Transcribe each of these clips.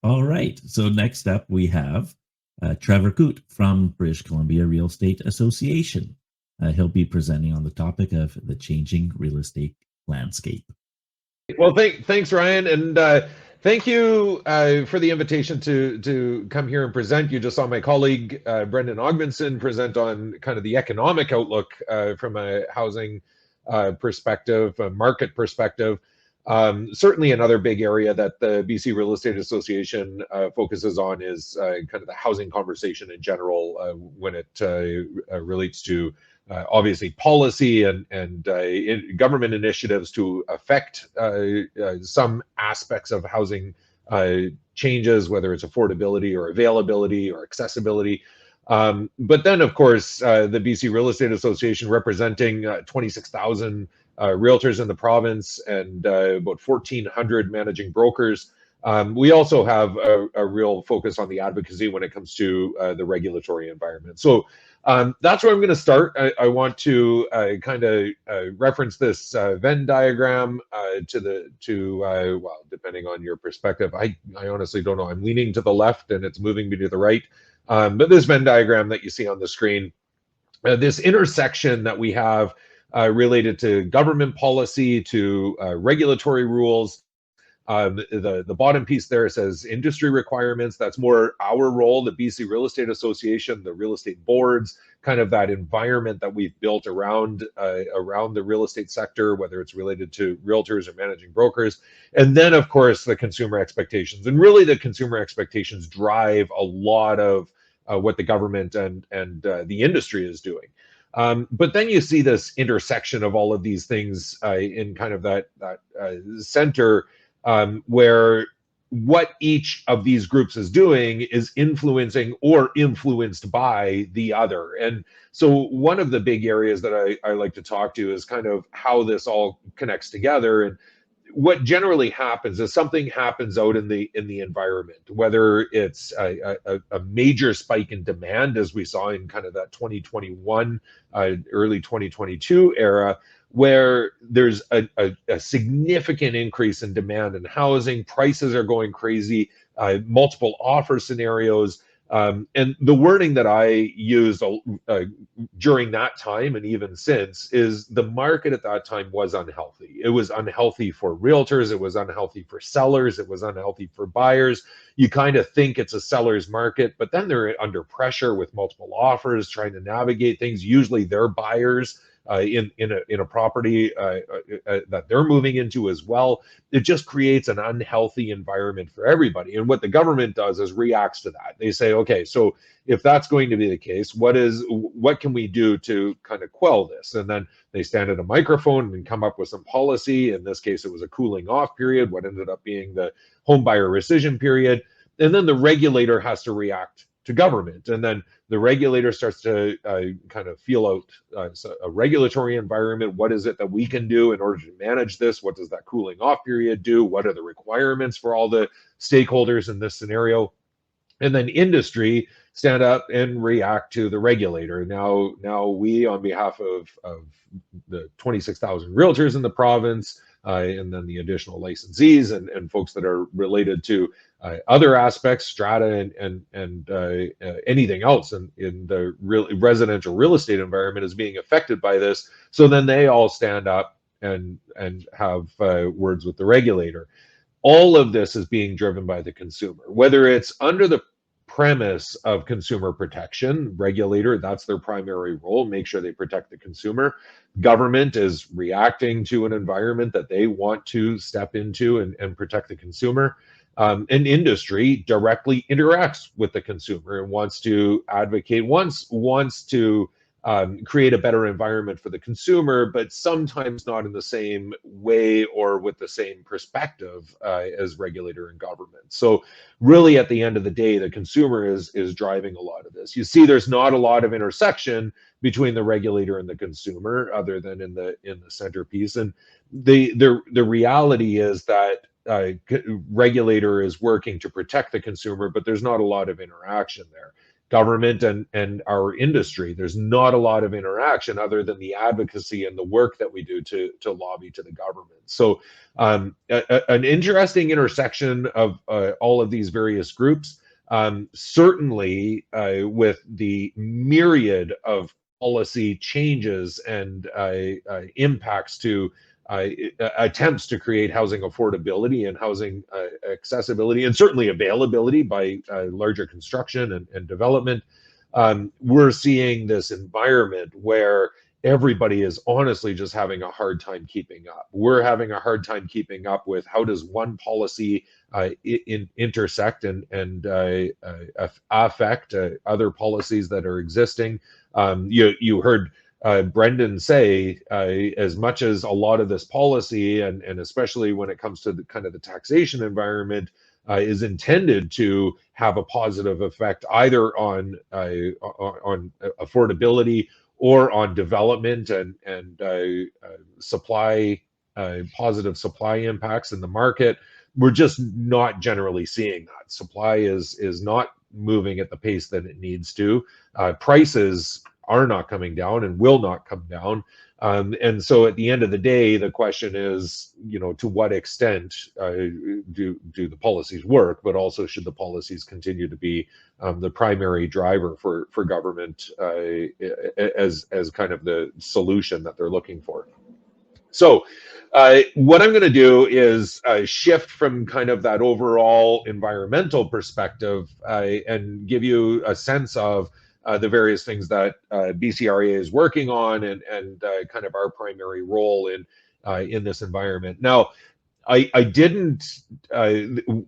All right. So next up, we have Trevor Koot from British Columbia Real Estate Association. He'll be presenting on the topic of the changing real estate landscape. Well, thanks, Ryan, and thank you for the invitation to come here and present. You just saw my colleague Brendan Ogmanson present on kind of the economic outlook from a housing perspective, a market perspective. Certainly, another big area that the BC Real Estate Association focuses on is kind of the housing conversation in general when it relates to obviously policy and government initiatives to affect some aspects of housing changes, whether it's affordability or availability or accessibility. But then, of course, the BC Real Estate Association representing 26,000 realtors in the province and about 1,400 managing brokers. We also have a real focus on the advocacy when it comes to the regulatory environment. So that's where I'm going to start. I want to kind of reference this Venn diagram well, depending on your perspective. I honestly don't know. I'm leaning to the left and it's moving me to the right. But this Venn diagram that you see on the screen, this intersection that we have related to government policy, to regulatory rules. The bottom piece there says industry requirements. That's more our role, the BC Real Estate Association, the real estate boards, kind of that environment that we've built around the real estate sector, whether it's related to realtors or managing brokers. And then, of course, the consumer expectations. And really, the consumer expectations drive a lot of what the government and the industry is doing. But then you see this intersection of all of these things in kind of that center, where what each of these groups is doing is influencing or influenced by the other. And so one of the big areas that I like to talk to is kind of how this all connects together. And what generally happens is something happens out in the environment, whether it's a major spike in demand, as we saw in kind of that 2021, early 2022 era, where there's a significant increase in demand in housing, prices are going crazy, multiple offer scenarios. And the wording that I used during that time and even since is the market at that time was unhealthy. It was unhealthy for realtors. It was unhealthy for sellers. It was unhealthy for buyers. You kind of think it's a seller's market, but then they're under pressure with multiple offers, trying to navigate things. Usually they're buyers in a property that they're moving into as well. It just creates an unhealthy environment for everybody. And what the government does is reacts to that. They say, okay, so if that's going to be the case, what can we do to kind of quell this? And then they stand at a microphone and come up with some policy. In this case, it was a cooling off period, what ended up being the home buyer rescission period. And then the regulator has to react to government. And then the regulator starts to kind of feel out a regulatory environment. What is it that we can do in order to manage this? What does that cooling off period do? What are the requirements for all the stakeholders in this scenario? And then industry stand up and react to the regulator. Now we, on behalf of the 26,000 realtors in the province, and then the additional licensees and folks that are related to other aspects, Strata and anything else in the residential real estate environment is being affected by this. So then they all stand up and have words with the regulator. All of this is being driven by the consumer, whether it's under the premise of consumer protection. Regulator, that's their primary role, make sure they protect the consumer. Government is reacting to an environment that they want to step into and protect the consumer. And industry directly interacts with the consumer and wants to advocate, wants to create a better environment for the consumer, but sometimes not in the same way or with the same perspective as regulator and government. So really, at the end of the day, the consumer is driving a lot of this. You see, there's not a lot of intersection between the regulator and the consumer, other than in the centerpiece. And the reality is that regulator is working to protect the consumer, but there's not a lot of interaction there. government and our industry. There's not a lot of interaction other than the advocacy and the work that we do to lobby to the government. So an interesting intersection of all of these various groups. Certainly, with the myriad of policy changes and impacts to attempts to create housing affordability and housing accessibility, and certainly availability by larger construction and development, we're seeing this environment where everybody is honestly just having a hard time keeping up. We're having a hard time keeping up with how does one policy intersect and affect other policies that are existing. You heard Brendan say, as much as a lot of this policy, and especially when it comes to the kind of the taxation environment, is intended to have a positive effect either on affordability or on development and supply, positive supply impacts in the market, we're just not generally seeing that. Supply is not moving at the pace that it needs to. Prices are not coming down and will not come down. And so at the end of the day, the question is, to what extent do the policies work, but also should the policies continue to be the primary driver for government as kind of the solution that they're looking for. So what I'm going to do is shift from kind of that overall environmental perspective and give you a sense of the various things that BCREA is working on and kind of our primary role in this environment. Now, I didn't.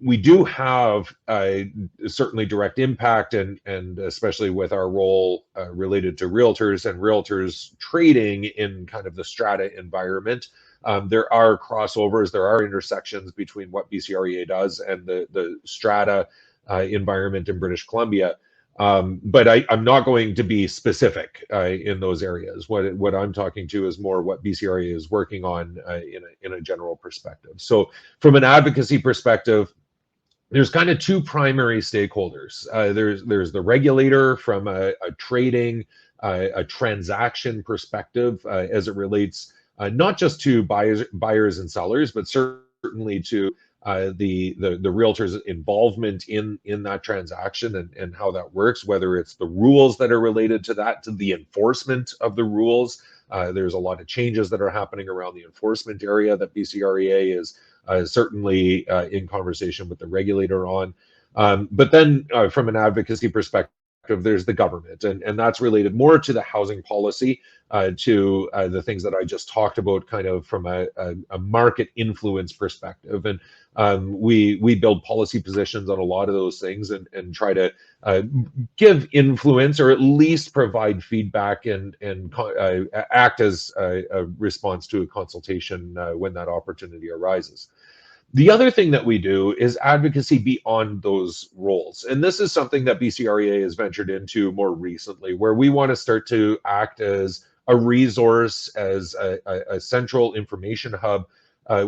We do have certainly direct impact, and especially with our role related to realtors and realtors trading in kind of the strata environment. There are crossovers, there are intersections between what BCREA does and the strata environment in British Columbia. But I'm not going to be specific in those areas. What I'm talking to is more what BCREA is working on in a general perspective. So from an advocacy perspective, there's kind of two primary stakeholders. There's the regulator from a trading, a transaction perspective as it relates not just to buyers and sellers, but certainly to the realtor's involvement in that transaction and how that works, whether it's the rules that are related to that, to the enforcement of the rules. There's a lot of changes that are happening around the enforcement area that BCREA is certainly in conversation with the regulator on. But then from an advocacy perspective, there's the government, and that's related more to the housing policy, to the things that I just talked about, kind of from a market influence perspective. And we build policy positions on a lot of those things and try to give influence, or at least provide feedback and act as a response to a consultation when that opportunity arises. The other thing that we do is advocacy beyond those roles. And this is something that BCREA has ventured into more recently, where we want to start to act as a resource, as a central information hub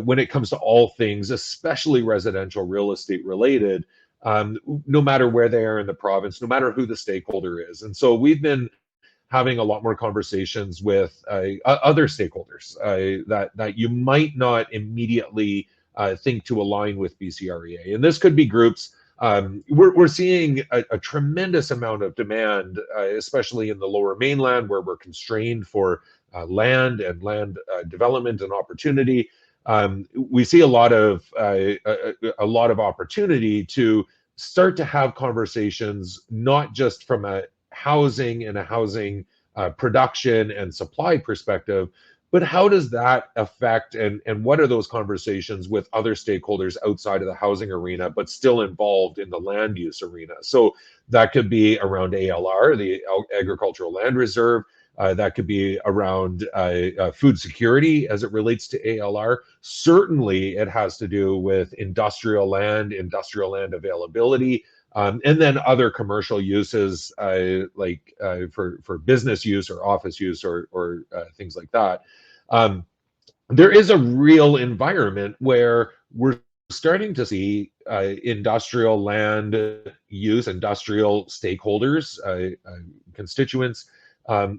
when it comes to all things, especially residential real estate related, no matter where they are in the province, no matter who the stakeholder is. And so we've been having a lot more conversations with other stakeholders that you might not immediately think to align with BCREA. And this could be groups. We're seeing a tremendous amount of demand, especially in the Lower Mainland, where we're constrained for land and land development and opportunity. We see a lot of opportunity to start to have conversations, not just from a housing and a housing production and supply perspective, but how does that affect and what are those conversations with other stakeholders outside of the housing arena, but still involved in the land use arena? So that could be around ALR, the Agricultural Land Reserve. That could be around food security as it relates to ALR. Certainly, it has to do with industrial land availability, and then other commercial uses like for business use or office use or things like that. There is a real environment where we're starting to see industrial land use, industrial stakeholders, constituents,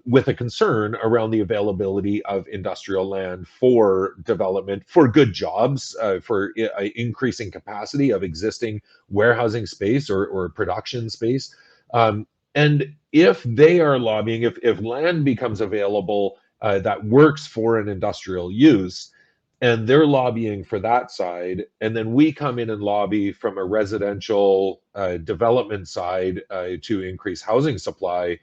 with a concern around the availability of industrial land for development, for good jobs, for increasing capacity of existing warehousing space or production space. And if they are lobbying, if land becomes available that works for an industrial use, and they're lobbying for that side, and then we come in and lobby from a residential development side to increase housing supply,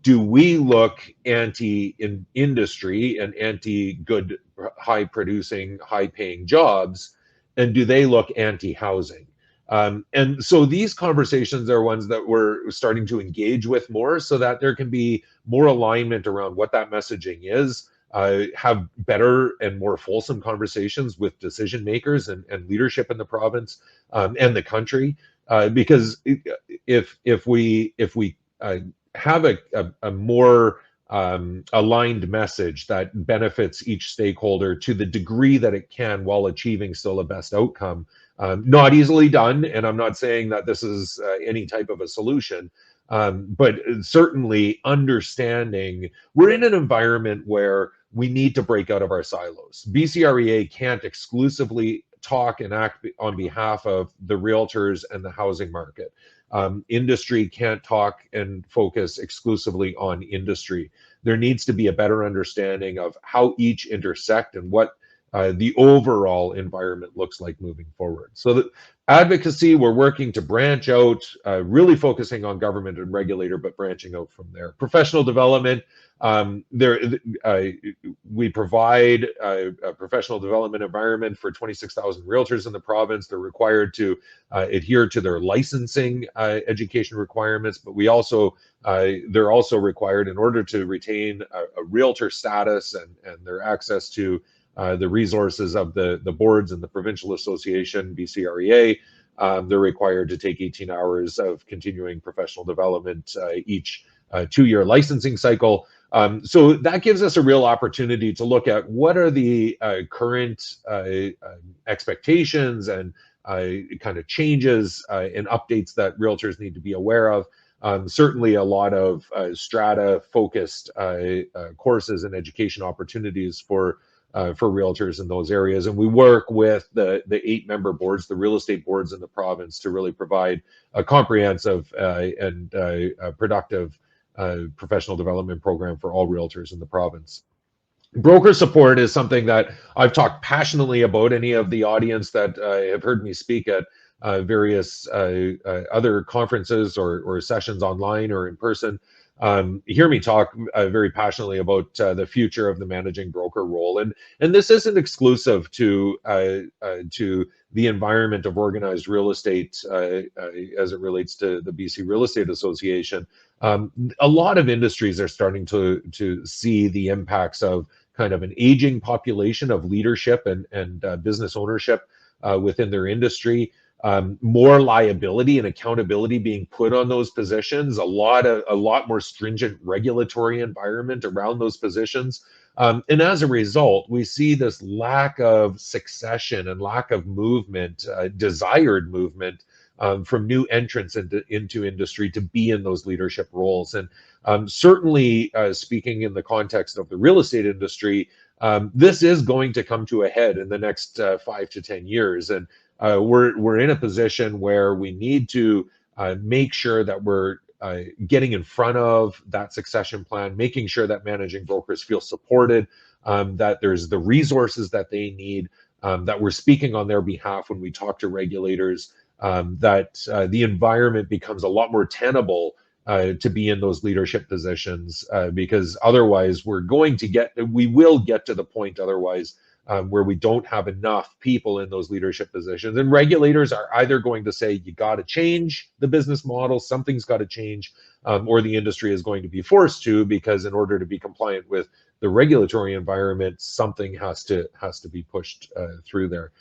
do we look anti-industry and anti-good, high-producing, high-paying jobs, and do they look anti-housing? And so these conversations are ones that we're starting to engage with more, so that there can be more alignment around what that messaging is, have better and more fulsome conversations with decision makers and leadership in the province and the country. Because if we have a more aligned message that benefits each stakeholder to the degree that it can while achieving still a best outcome. Not easily done, and I'm not saying that this is any type of a solution, but certainly understanding we're in an environment where we need to break out of our silos. BCREA can't exclusively talk and act on behalf of the realtors and the housing market. Industry can't talk and focus exclusively on industry. There needs to be a better understanding of how each intersect and what the overall environment looks like moving forward. So the advocacy, we're working to branch out, really focusing on government and regulator, but branching out from there. Professional development, we provide a professional development environment for 26,000 realtors in the province. They're required to adhere to their licensing education requirements, but we also they're also required, in order to retain a realtor status and their access to the resources of the boards and the provincial association, BCREA, they're required to take 18 hours of continuing professional development each 2-year licensing cycle. So that gives us a real opportunity to look at what are the current expectations and kind of changes and updates that realtors need to be aware of. Certainly a lot of strata focused courses and education opportunities for realtors in those areas. And we work with the 8-member boards, the real estate boards in the province, to really provide a comprehensive and productive professional development program for all realtors in the province. Broker support is something that I've talked passionately about. Any of the audience that have heard me speak at various other conferences or sessions online or in person, hear me talk very passionately about the future of the managing broker role. And this isn't exclusive to the environment of organized real estate as it relates to the BC Real Estate Association. A lot of industries are starting to see the impacts of kind of an aging population of leadership and business ownership within their industry. More liability and accountability being put on those positions, a lot more stringent regulatory environment around those positions. And as a result, we see this lack of succession and lack of movement, desired movement from new entrants into industry to be in those leadership roles. And certainly speaking in the context of the real estate industry, this is going to come to a head in the next 5 to 10 years. And we're in a position where we need to make sure that we're getting in front of that succession plan, making sure that managing brokers feel supported, that there's the resources that they need, that we're speaking on their behalf when we talk to regulators, that the environment becomes a lot more tenable to be in those leadership positions, because otherwise we will get to the point otherwise where we don't have enough people in those leadership positions. And regulators are either going to say, you got to change the business model, something's got to change, or the industry is going to be forced to, because in order to be compliant with the regulatory environment, something has to be pushed through there.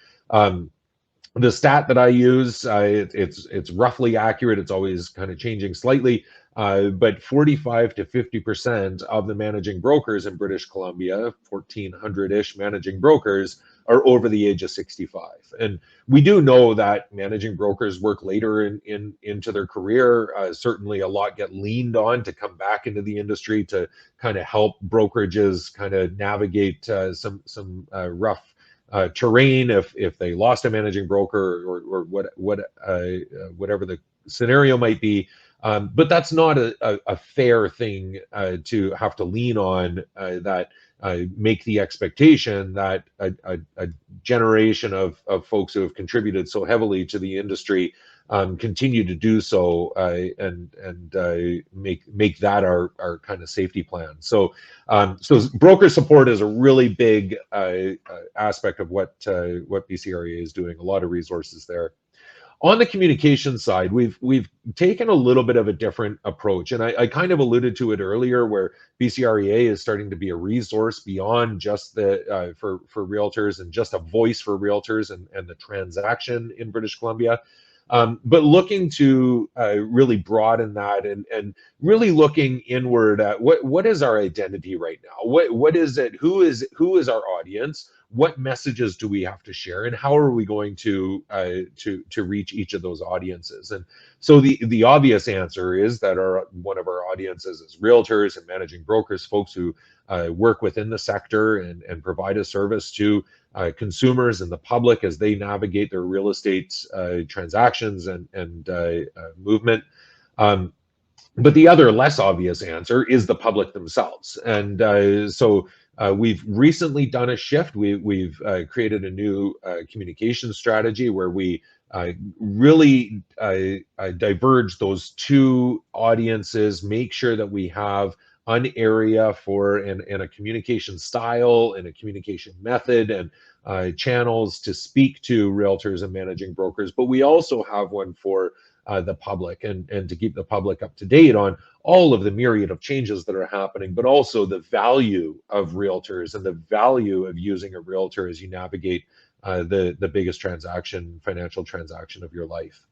The stat that I use, it's roughly accurate. It's always kind of changing slightly, but 45 to 50% of the managing brokers in British Columbia, 1,400-ish managing brokers, are over the age of 65. And we do know that managing brokers work later into their career. Certainly a lot get leaned on to come back into the industry to kind of help brokerages kind of navigate some rough terrain if they lost a managing broker or whatever the scenario might be. But that's not a fair thing to have to lean on that make the expectation that a generation of folks who have contributed so heavily to the industry continue to do so and make that our kind of safety plan. So broker support is a really big aspect of what BCREA is doing. A lot of resources there. On the communication side, we've taken a little bit of a different approach, and I kind of alluded to it earlier, where BCREA is starting to be a resource beyond just the for realtors and just a voice for realtors and the transaction in British Columbia. But looking to really broaden that and really looking inward at what is our identity right now? What is it? Who is our audience? What messages do we have to share, and how are we going to reach each of those audiences? And so the obvious answer is that one of our audiences is realtors and managing brokers, folks who work within the sector and provide a service to consumers and the public as they navigate their real estate transactions and movement. But the other less obvious answer is the public themselves. And so we've recently done a shift. We've created a new communication strategy where we really diverge those two audiences, make sure that we have an area for and a communication style and a communication method and channels to speak to realtors and managing brokers. But we also have one for the public and to keep the public up to date on all of the myriad of changes that are happening, but also the value of realtors and the value of using a realtor as you navigate the biggest financial transaction of your life.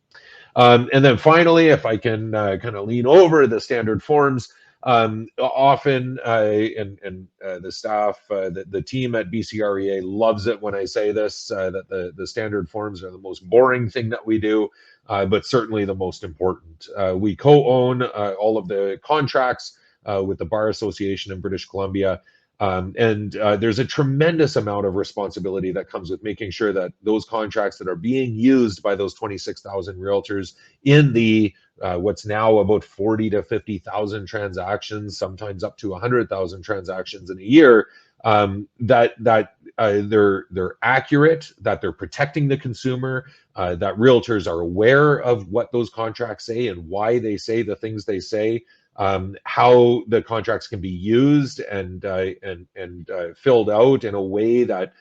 And then finally, if I can kind of lean over the standard forms, often the staff, the team at BCREA loves it when I say this, that the standard forms are the most boring thing that we do, but certainly the most important. We co-own all of the contracts with the Bar Association in British Columbia. And there's a tremendous amount of responsibility that comes with making sure that those contracts that are being used by those 26,000 realtors in the what's now about 40 to 50,000 transactions, sometimes up to 100,000 transactions in a year, that they're accurate, that they're protecting the consumer, that realtors are aware of what those contracts say and why they say the things they say. How the contracts can be used and filled out in a way that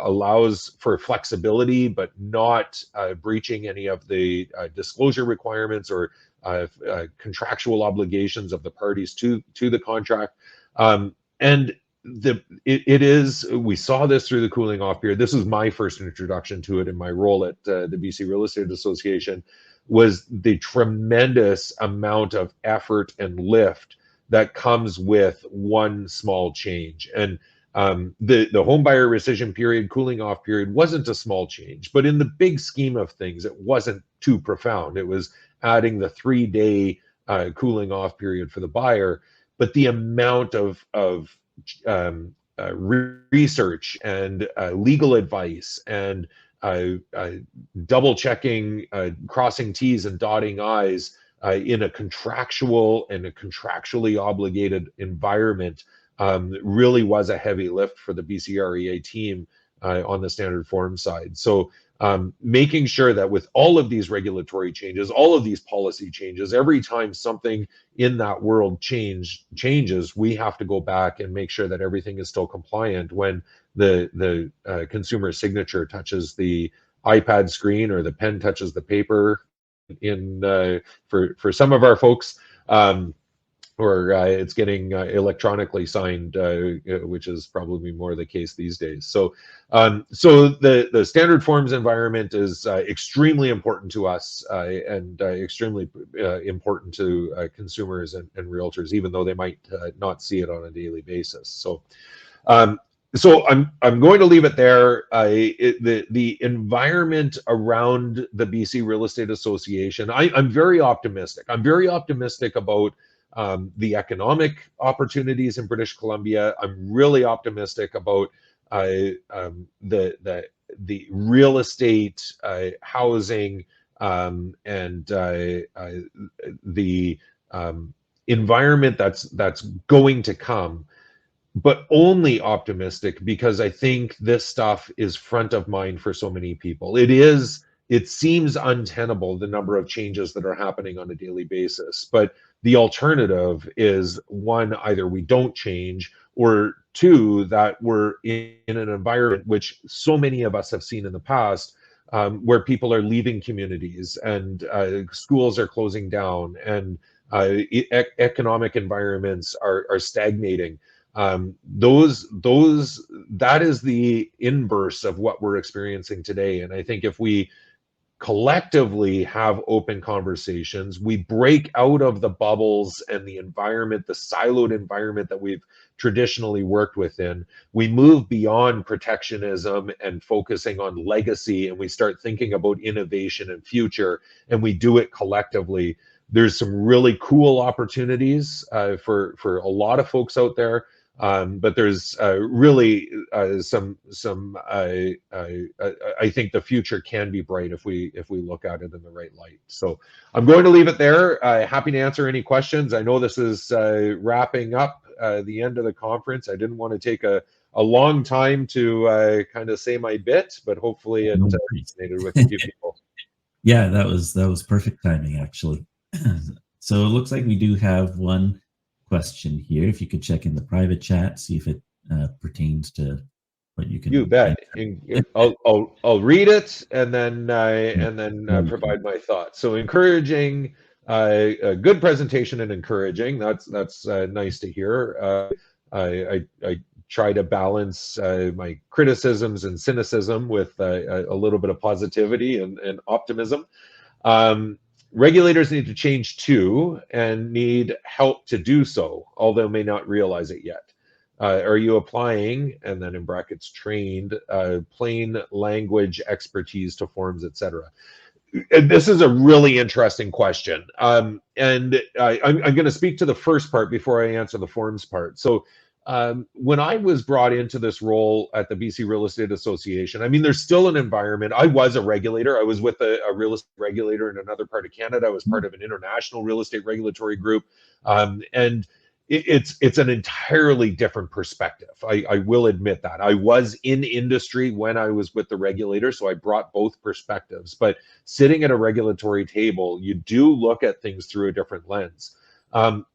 allows for flexibility, but not breaching any of the disclosure requirements or contractual obligations of the parties to the contract. And we saw this through the cooling off period. This was my first introduction to it in my role at the BC Real Estate Association, was the tremendous amount of effort and lift that comes with one small change. And the home buyer rescission period, cooling off period, wasn't a small change, but in the big scheme of things, it wasn't too profound. It was adding the 3-day cooling off period for the buyer, but the amount of research and legal advice and double checking, crossing T's and dotting I's in a contractual and a contractually obligated environment really was a heavy lift for the BCREA team on the standard form side. So making sure that with all of these regulatory changes, all of these policy changes, every time something in that world changes, we have to go back and make sure that everything is still compliant when the consumer signature touches the iPad screen or the pen touches the paper for some of our folks. Or it's getting electronically signed, which is probably more the case these days. So, the standard forms environment is extremely important to us and extremely important to consumers and realtors, even though they might not see it on a daily basis. So, So I'm going to leave it there. The environment around the BC Real Estate Association, I'm very optimistic. I'm very optimistic about the economic opportunities in British Columbia. I'm really optimistic about the real estate, housing, and the environment that's going to come, but only optimistic because I think this stuff is front of mind for so many people. It seems untenable, the number of changes that are happening on a daily basis. But the alternative is one, either we don't change, or two, that we're in an environment which so many of us have seen in the past, where people are leaving communities and schools are closing down and economic environments are stagnating. That is the inverse of what we're experiencing today. And I think if we collectively have open conversations, we break out of the bubbles and the environment, the siloed environment that we've traditionally worked within, we move beyond protectionism and focusing on legacy, and we start thinking about innovation and future, and we do it collectively. There's some really cool opportunities for a lot of folks out there. But there's really I think the future can be bright if we look at it in the right light. So I'm going to leave it there. Happy to answer any questions. I know this is wrapping up the end of the conference. I didn't want to take a long time to kind of say my bit, but hopefully it No worries. resonated with a few people. Yeah, that was perfect timing, actually. So it looks like we do have one question here. If you could check in the private chat, see if it pertains to what you You can bet. answer. I'll read it and Yeah, then very cool. provide my thoughts. So encouraging, a good presentation and encouraging. That's nice to hear. I try to balance my criticisms and cynicism with a little bit of positivity and optimism. Regulators need to change too, and need help to do so, although may not realize it yet. Are you applying, and then in brackets, trained, plain language expertise to forms, etc.? And this is a really interesting question. And I'm going to speak to the first part before I answer the forms part. So when I was brought into this role at the BC Real Estate Association, I mean, there's still an environment. I was a regulator. I was with a real estate regulator in another part of Canada. I was part of an international real estate regulatory group. And it's an entirely different perspective. I will admit that. I was in industry when I was with the regulator, so I brought both perspectives. But sitting at a regulatory table, you do look at things through a different lens.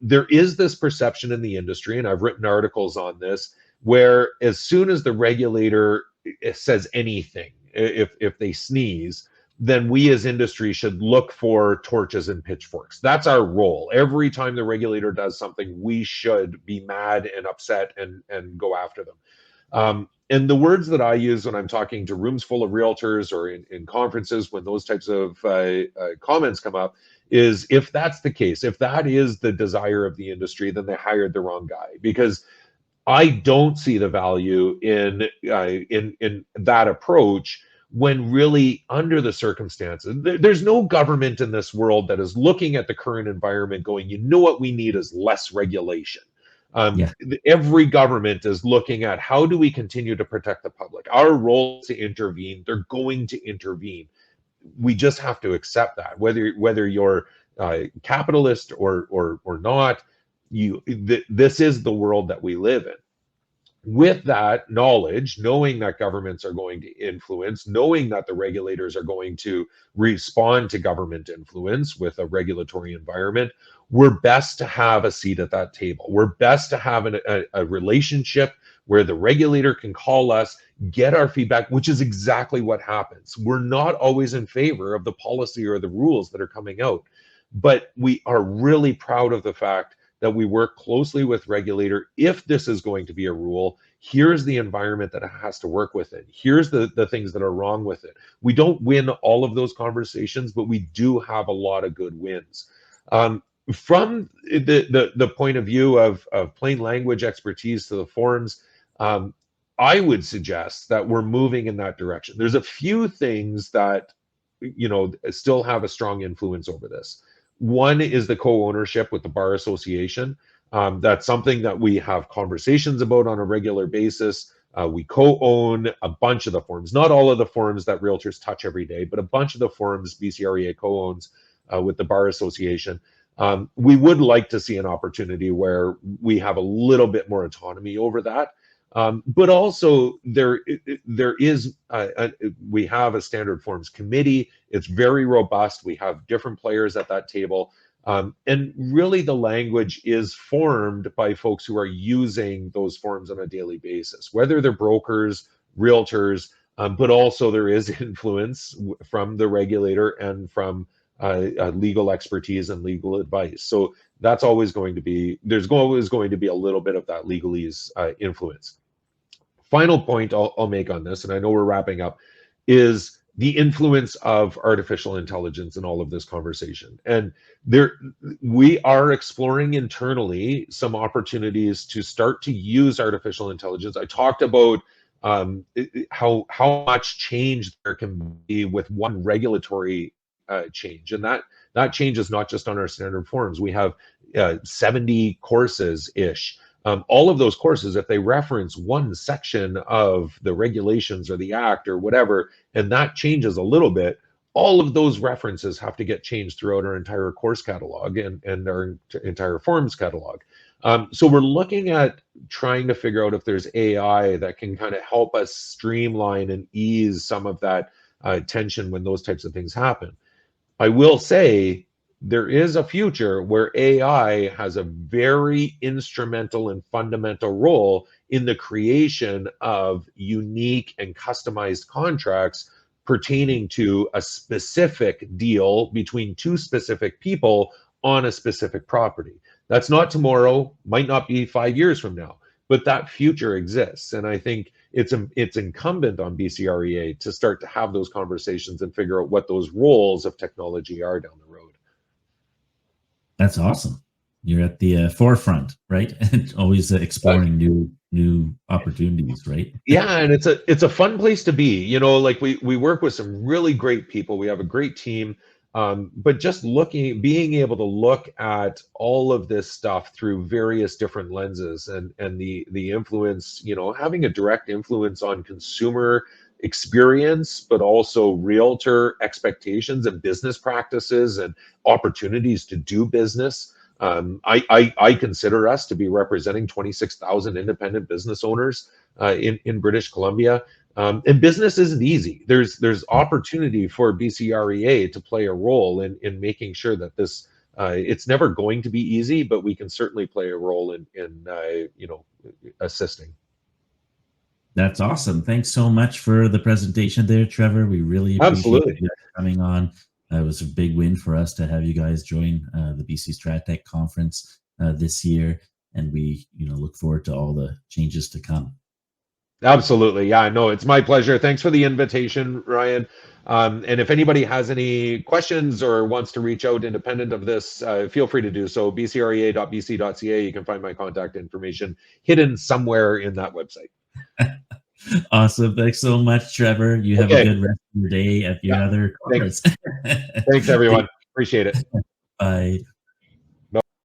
There is this perception in the industry, and I've written articles on this, where as soon as the regulator says anything, if they sneeze, then we as industry should look for torches and pitchforks. That's our role. Every time the regulator does something, we should be mad and upset and go after them. And the words that I use when I'm talking to rooms full of realtors or in conferences when those types of comments come up is, if that's the case, if that is the desire of the industry, then they hired the wrong guy, because I don't see the value in that approach, when really, under the circumstances, there's no government in this world that is looking at the current environment going, you know what we need is less regulation. Yeah, Every government is looking at, how do we continue to protect the public? Our role is to intervene. They're going to intervene. We just have to accept that, whether you're capitalist or not. This is the world that we live in. With that knowledge, knowing that governments are going to influence, knowing that the regulators are going to respond to government influence with a regulatory environment, we're best to have a seat at that table. We're best to have a relationship where the regulator can call us, get our feedback, which is exactly what happens. We're not always in favor of the policy or the rules that are coming out, but we are really proud of the fact that we work closely with regulator. If this is going to be a rule, here's the environment that it has to work with it. Here's the things that are wrong with it. We don't win all of those conversations, but we do have a lot of good wins. From the point of view of plain language expertise to the forms, I would suggest that we're moving in that direction. There's a few things that, still have a strong influence over this. One is the co-ownership with the Bar Association. That's something that we have conversations about on a regular basis. We co-own a bunch of the forums, not all of the forums that realtors touch every day, but a bunch of the forums BCREA co-owns with the Bar Association. We would like to see an opportunity where we have a little bit more autonomy over that. But also we have a standard forms committee. It's very robust. We have different players at that table. And really the language is formed by folks who are using those forms on a daily basis, whether they're brokers, realtors, but also there is influence from the regulator and from legal expertise and legal advice. So that's always going to be, there's always going to be a little bit of that legalese influence. Final point I'll make on this, and I know we're wrapping up, is the influence of artificial intelligence in all of this conversation. And we are exploring internally some opportunities to start to use artificial intelligence. I talked about how much change there can be with one regulatory change, and that change is not just on our standard forms. We have 70 courses ish. All of those courses, if they reference one section of the regulations or the act or whatever, and that changes a little bit, all of those references have to get changed throughout our entire course catalog and our entire forms catalog. So we're looking at trying to figure out if there's AI that can kind of help us streamline and ease some of that tension when those types of things happen. I will say there is a future where AI has a very instrumental and fundamental role in the creation of unique and customized contracts pertaining to a specific deal between two specific people on a specific property. That's not tomorrow, might not be 5 years from now, but that future exists. And I think it's incumbent on BCREA to start to have those conversations and figure out what those roles of technology are down the road. That's awesome. You're at the forefront, right? And always exploring new opportunities, right? Yeah, and it's a fun place to be. Like we work with some really great people. We have a great team. But just being able to look at all of this stuff through various different lenses and the influence, having a direct influence on consumer experience, but also realtor expectations and business practices and opportunities to do business. I consider us to be representing 26,000 independent business owners in British Columbia. And business isn't easy. There's opportunity for BCREA to play a role in making sure that this it's never going to be easy, but we can certainly play a role in assisting. That's awesome. Thanks so much for the presentation there, Trevor. We really appreciate Absolutely. you guys coming on. It was a big win for us to have you guys join the BC Strata conference this year, and we look forward to all the changes to come. Absolutely. Yeah, no, it's my pleasure. Thanks for the invitation, Ryan. And if anybody has any questions or wants to reach out independent of this, feel free to do so. bcrea.bc.ca. You can find my contact information hidden somewhere in that website. Awesome. Thanks so much, Trevor. You have a good rest of your day at your other conference. Thanks everyone. Appreciate it. Bye.